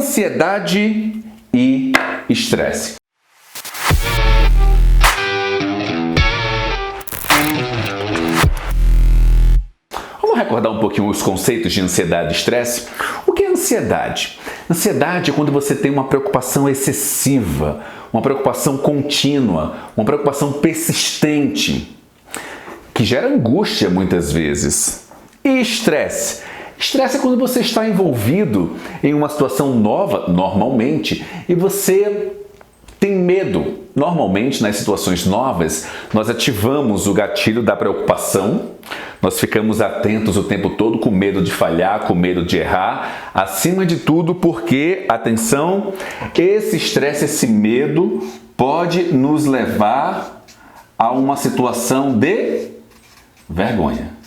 ansiedade e estresse. Vamos recordar um pouquinho os conceitos de ansiedade e estresse? O que é ansiedade? Ansiedade é quando você tem uma preocupação excessiva, uma preocupação contínua, uma preocupação persistente, que gera angústia muitas vezes. E estresse? Estresse é quando você está envolvido em uma situação nova, normalmente, e você tem medo. Normalmente, nas situações novas, nós ativamos o gatilho da preocupação, nós ficamos atentos o tempo todo, com medo de falhar, com medo de errar, acima de tudo porque, atenção, esse estresse, esse medo pode nos levar a uma situação de vergonha.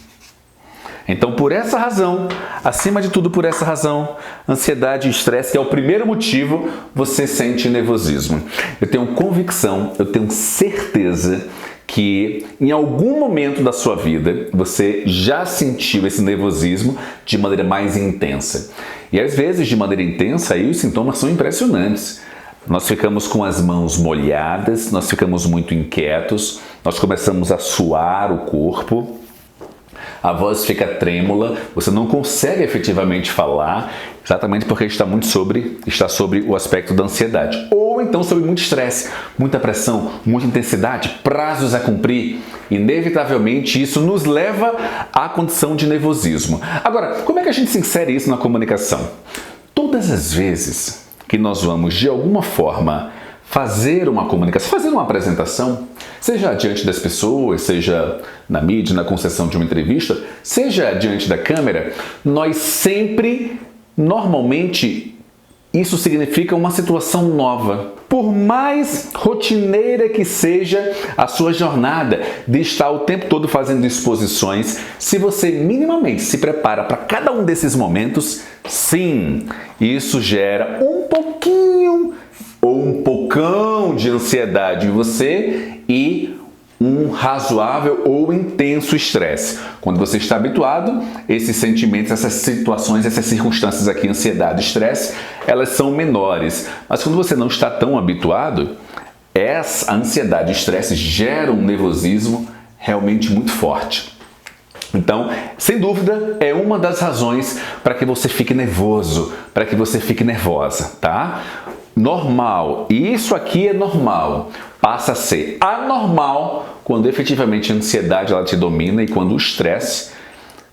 Então, por essa razão, acima de tudo por essa razão, ansiedade e estresse, que é o primeiro motivo, você sente nervosismo. Eu tenho convicção, eu tenho certeza que em algum momento da sua vida você já sentiu esse nervosismo de maneira mais intensa. E às vezes, de maneira intensa, aí os sintomas são impressionantes. Nós ficamos com as mãos molhadas, nós ficamos muito inquietos, nós começamos a suar o corpo, a voz fica trêmula, você não consegue efetivamente falar, exatamente porque está sobre o aspecto da ansiedade. Ou então sobre muito estresse, muita pressão, muita intensidade, prazos a cumprir. Inevitavelmente isso nos leva à condição de nervosismo. Agora, como é que a gente se insere isso na comunicação? Todas as vezes que nós vamos, de alguma forma, fazer uma comunicação, fazer uma apresentação, seja diante das pessoas, seja na mídia, na concessão de uma entrevista, seja diante da câmera, nós sempre, normalmente, isso significa uma situação nova. Por mais rotineira que seja a sua jornada de estar o tempo todo fazendo exposições, se você minimamente se prepara para cada um desses momentos, sim, isso gera um pouquinho ou um pocão de ansiedade em você e um razoável ou intenso estresse. Quando você está habituado, esses sentimentos, essas situações, essas circunstâncias aqui, ansiedade e estresse, elas são menores. Mas quando você não está tão habituado, essa ansiedade e estresse geram um nervosismo realmente muito forte. Então, sem dúvida, é uma das razões para que você fique nervoso, para que você fique nervosa, tá? Normal, e isso aqui é normal, passa a ser anormal quando efetivamente a ansiedade ela te domina e quando o estresse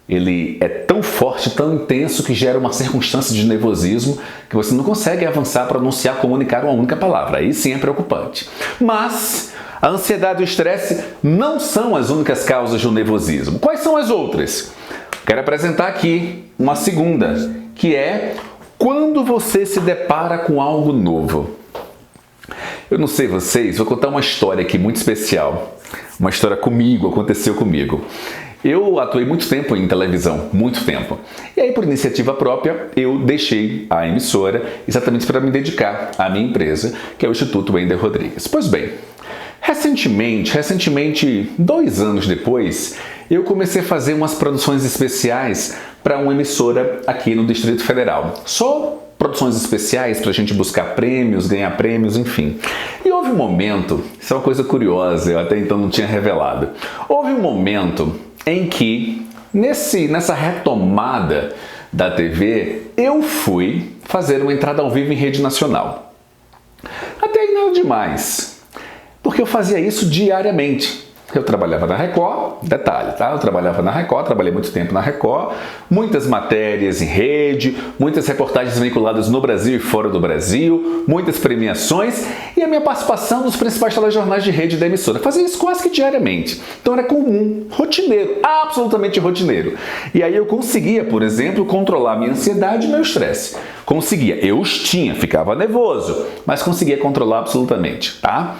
ele é tão forte, tão intenso que gera uma circunstância de nervosismo que você não consegue avançar, pronunciar, comunicar uma única palavra. Aí sim é preocupante. Mas a ansiedade e o estresse não são as únicas causas do nervosismo. Quais são as outras? Quero apresentar aqui uma segunda, que é quando você se depara com algo novo. Eu não sei vocês, vou contar uma história aqui muito especial. Uma história comigo, aconteceu comigo. Eu atuei muito tempo em televisão, muito tempo. E aí, por iniciativa própria, eu deixei a emissora exatamente para me dedicar à minha empresa, que é o Instituto Wender Rodrigues. Pois bem, recentemente, 2 anos depois, eu comecei a fazer umas produções especiais para uma emissora aqui no Distrito Federal. Só produções especiais para a gente buscar prêmios, ganhar prêmios, enfim. E houve um momento, isso é uma coisa curiosa, eu até então não tinha revelado. Houve um momento em que, nessa retomada da TV, eu fui fazer uma entrada ao vivo em rede nacional. Até aí nada demais, porque eu fazia isso diariamente. Eu trabalhava na Record, detalhe, tá? Eu trabalhava na Record, trabalhei muito tempo na Record, muitas matérias em rede, muitas reportagens vinculadas no Brasil e fora do Brasil, muitas premiações e a minha participação nos principais telejornais de rede da emissora. Fazia isso quase que diariamente. Então era comum, rotineiro, absolutamente rotineiro. E aí eu conseguia, por exemplo, controlar minha ansiedade e meu estresse. Conseguia, eu os tinha, ficava nervoso, mas conseguia controlar absolutamente, tá?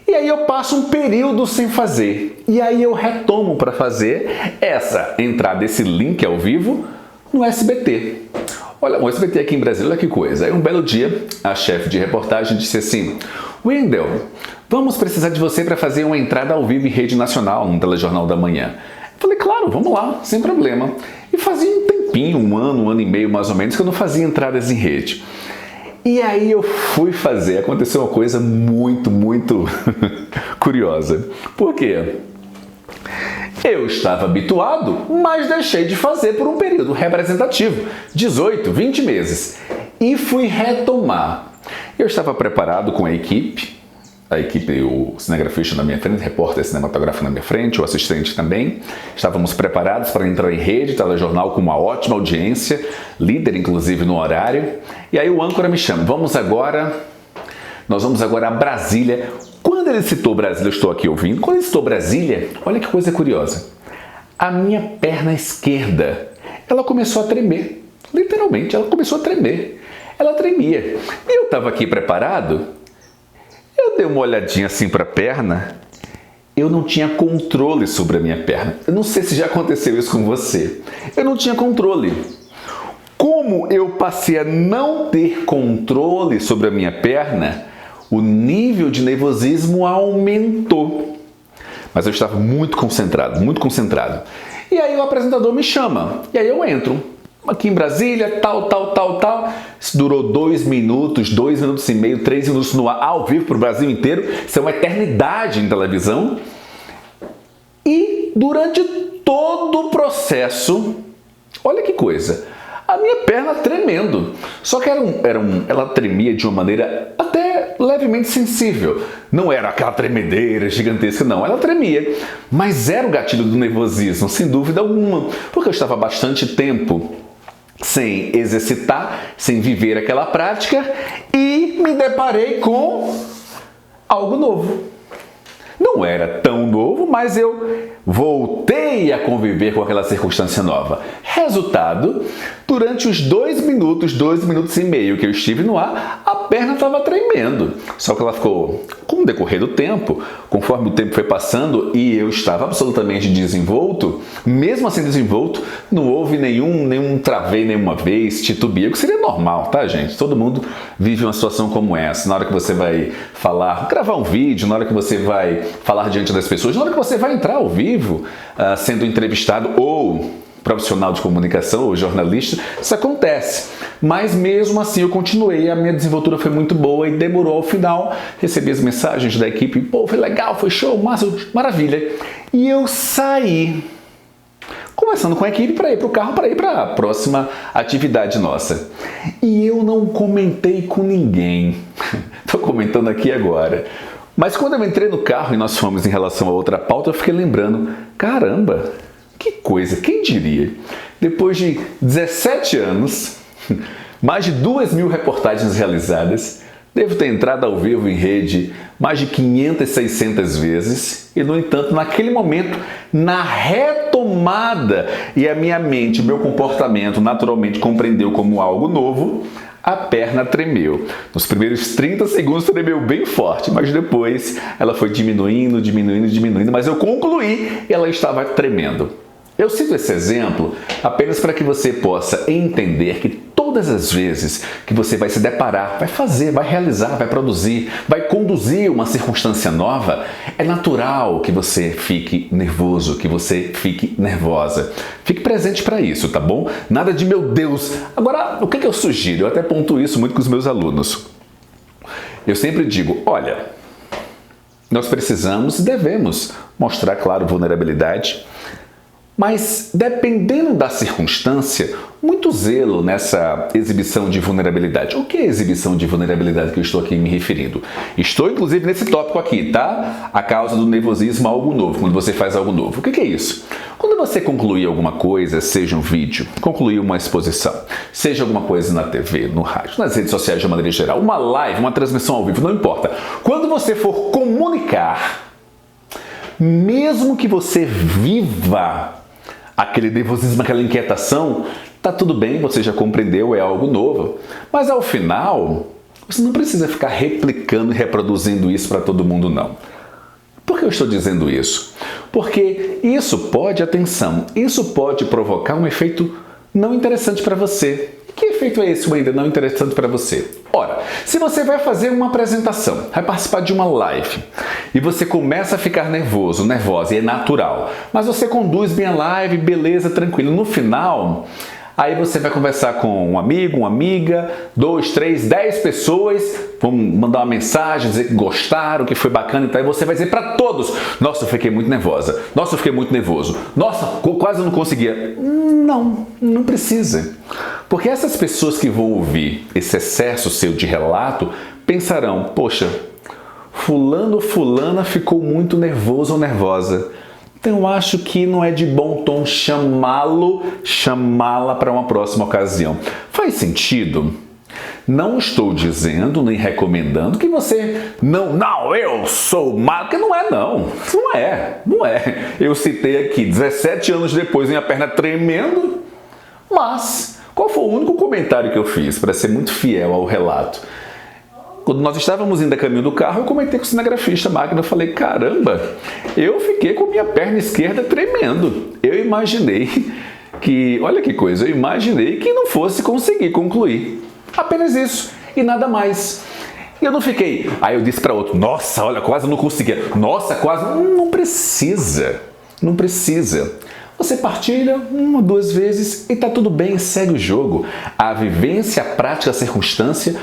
E aí eu passo um período sem fazer. E aí eu retomo para fazer essa entrada, esse link ao vivo no SBT. Olha, o SBT aqui em Brasília, olha que coisa. Aí um belo dia, a chefe de reportagem disse assim: Wendel, vamos precisar de você para fazer uma entrada ao vivo em rede nacional, num telejornal da manhã. Eu falei, claro, vamos lá, sem problema. E fazia um tempinho, um ano e meio mais ou menos, que eu não fazia entradas em rede. E aí eu fui fazer, aconteceu uma coisa muito curiosa. Por quê? Eu estava habituado, mas deixei de fazer por um período representativo, 18, 20 meses, e fui retomar. Eu estava preparado com a equipe, o cinegrafista na minha frente, repórter cinematográfico na minha frente, o assistente também. Estávamos preparados para entrar em rede, telejornal com uma ótima audiência, líder inclusive no horário. E aí o âncora me chama, nós vamos agora a Brasília. Quando ele citou Brasília, eu estou aqui ouvindo. Quando ele citou Brasília, olha que coisa curiosa. A minha perna esquerda, ela começou a tremer. Literalmente, ela começou a tremer. Ela tremia. E eu estava aqui preparado. Eu dei uma olhadinha assim para a perna. Eu não tinha controle sobre a minha perna. Eu não sei se já aconteceu isso com você. Eu não tinha controle. Como eu passei a não ter controle sobre a minha perna, o nível de nervosismo aumentou. Mas eu estava muito concentrado. E aí o apresentador me chama. E aí eu entro. Aqui em Brasília, tal. Isso durou 2 minutos, 2 minutos e meio, 3 minutos no ar, ao vivo para o Brasil inteiro. Isso é uma eternidade em televisão. E durante todo o processo, olha que coisa, a minha perna tremendo. Só que ela tremia de uma maneira até levemente sensível. Não era aquela tremedeira gigantesca, não. Ela tremia. Mas era o gatilho do nervosismo, sem dúvida alguma. Porque eu estava há bastante tempo sem exercitar, sem viver aquela prática e me deparei com algo novo. Não era tão novo, mas eu voltei a conviver com aquela circunstância nova. Resultado, durante os 2 minutos e meio que eu estive no ar, a perna estava tremendo. Só que ela ficou, com o decorrer do tempo, conforme o tempo foi passando e eu estava absolutamente desenvolto, mesmo assim desenvolto, não houve nenhum travei nenhuma vez, titubeio, que seria normal, tá, gente? Todo mundo vive uma situação como essa. Na hora que você vai falar, gravar um vídeo, na hora que você vai falar diante das pessoas, na hora que você vai entrar ao vivo, sendo entrevistado ou profissional de comunicação ou jornalista, isso acontece. Mas mesmo assim eu continuei, a minha desenvoltura foi muito boa e demorou ao final, recebi as mensagens da equipe, pô, foi legal, foi show, massa, maravilha. E eu saí conversando com a equipe para ir para o carro, para ir para a próxima atividade nossa. E eu não comentei com ninguém. Estou comentando aqui agora. Mas quando eu entrei no carro e nós fomos em relação a outra pauta, eu fiquei lembrando, caramba, que coisa, quem diria? Depois de 17 anos, mais de 2.000 reportagens realizadas, devo ter entrado ao vivo em rede mais de 500, 600 vezes e, no entanto, naquele momento, na retomada e a minha mente, o meu comportamento naturalmente compreendeu como algo novo, a perna tremeu. Nos primeiros 30 segundos tremeu bem forte, mas depois ela foi diminuindo, mas eu concluí e ela estava tremendo. Eu cito esse exemplo apenas para que você possa entender que todas as vezes que você vai se deparar, vai fazer, vai realizar, vai produzir, vai conduzir uma circunstância nova, é natural que você fique nervoso, que você fique nervosa. Fique presente para isso, tá bom? Nada de meu Deus. Agora, o que eu sugiro? Eu até pontuo isso muito com os meus alunos. Eu sempre digo, olha, nós precisamos e devemos mostrar, claro, vulnerabilidade, mas, dependendo da circunstância, muito zelo nessa exibição de vulnerabilidade. O que é exibição de vulnerabilidade que eu estou aqui me referindo? Estou, inclusive, nesse tópico aqui, tá? A causa do nervosismo, algo novo, quando você faz algo novo. O que é isso? Quando você concluir alguma coisa, seja um vídeo, concluir uma exposição, seja alguma coisa na TV, no rádio, nas redes sociais de uma maneira geral, uma live, uma transmissão ao vivo, não importa. Quando você for comunicar, mesmo que você viva aquele nervosismo, aquela inquietação, tá tudo bem, você já compreendeu, é algo novo. Mas ao final, você não precisa ficar replicando e reproduzindo isso para todo mundo, não. Por que eu estou dizendo isso? Porque isso pode provocar um efeito não interessante para você. Que efeito é esse ainda não interessante para você? Ora, se você vai fazer uma apresentação, vai participar de uma live e você começa a ficar nervosa, e é natural, mas você conduz bem a live, beleza, tranquilo. No final, Aí você vai conversar com um amigo, uma amiga, 2, 3, 10 pessoas, vão mandar uma mensagem, dizer que gostaram, que foi bacana e tal, e você vai dizer para todos: nossa, eu fiquei muito nervosa, nossa, eu fiquei muito nervoso, nossa, quase não conseguia. Não precisa. Porque essas pessoas que vão ouvir esse excesso seu de relato pensarão: poxa, fulano ou fulana ficou muito nervoso ou nervosa. Então eu acho que não é de bom tom chamá-la para uma próxima ocasião. Faz sentido? Não estou dizendo nem recomendando que você eu sou mal, porque não é não. Não é. Eu citei aqui 17 anos depois, minha perna tremendo, mas qual foi o único comentário que eu fiz para ser muito fiel ao relato? Quando nós estávamos indo a caminho do carro, eu comentei com o cinegrafista máquina, eu falei: caramba, eu fiquei com minha perna esquerda tremendo. Eu imaginei que, olha que coisa, eu imaginei que não fosse conseguir concluir. Apenas isso e nada mais. E eu não fiquei. Aí eu disse para outro: nossa, olha, quase não conseguia. Nossa, quase. Não precisa. Não precisa. Você partilha 1 ou 2 vezes e tá tudo bem, segue o jogo. A vivência, a prática, a circunstância,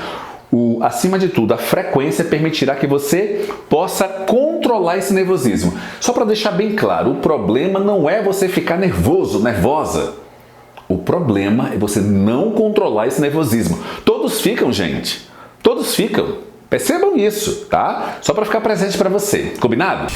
acima de tudo, a frequência permitirá que você possa controlar esse nervosismo. Só para deixar bem claro, o problema não é você ficar nervoso, nervosa. O problema é você não controlar esse nervosismo. Todos ficam, gente. Todos ficam. Percebam isso, tá? Só para ficar presente para você. Combinado?